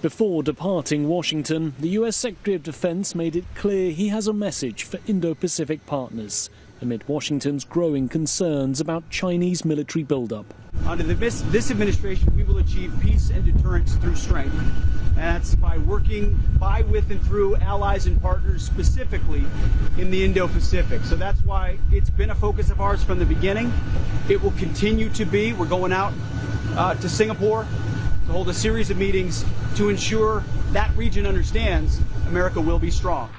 Before departing Washington, the US Secretary of Defense made it clear he has a message for Indo-Pacific partners, amid Washington's growing concerns about Chinese military buildup. Under this administration, we will achieve peace and deterrence through strength. And that's by working by, with, and through allies and partners, specifically in the Indo-Pacific. So that's why it's been a focus of ours from the beginning. It will continue to be. We're going out to Singapore to hold a series of meetings to ensure that region understands America will be strong.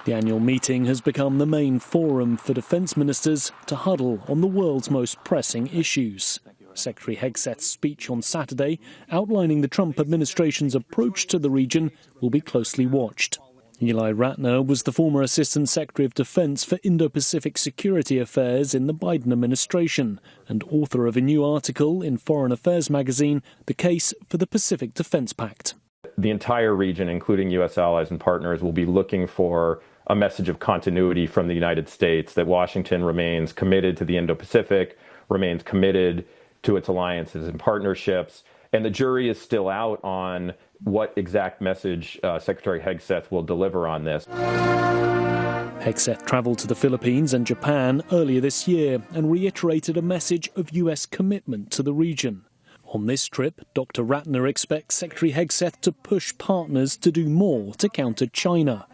The annual meeting has become the main forum for defence ministers to huddle on the world's most pressing issues. Secretary Hegseth's speech on Saturday, outlining the Trump administration's approach to the region, will be closely watched. Eli Ratner was the former Assistant Secretary of Defense for Indo-Pacific Security Affairs in the Biden administration and author of a new article in Foreign Affairs magazine, The Case for the Pacific Defense Pact. The entire region, including U.S. allies and partners, will be looking for a message of continuity from the United States, that Washington remains committed to the Indo-Pacific, remains committed to its alliances and partnerships. And the jury is still out on what exact message Secretary Hegseth will deliver on this. Hegseth travelled to the Philippines and Japan earlier this year and reiterated a message of US commitment to the region. On this trip, Dr. Ratner expects Secretary Hegseth to push partners to do more to counter China,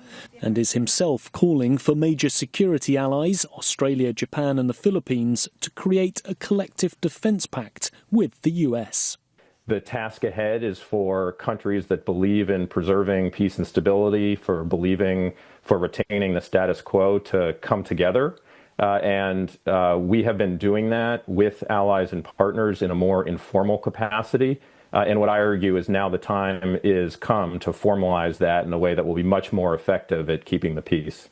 and is himself calling for major security allies, Australia, Japan and the Philippines, to create a collective defence pact with the US. The task ahead is for countries that believe in preserving peace and stability, for retaining the status quo, to come together. And we have been doing that with allies and partners in a more informal capacity. And what I argue is now the time is come to formalize that in a way that will be much more effective at keeping the peace.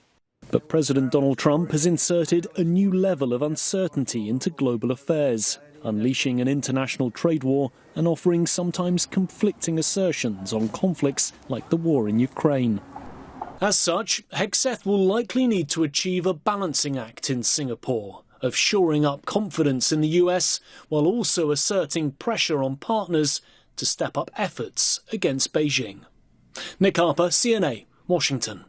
But President Donald Trump has inserted a new level of uncertainty into global affairs, unleashing an international trade war and offering sometimes conflicting assertions on conflicts like the war in Ukraine. As such, Hegseth will likely need to achieve a balancing act in Singapore of shoring up confidence in the US while also asserting pressure on partners to step up efforts against Beijing. Nick Harper, CNA, Washington.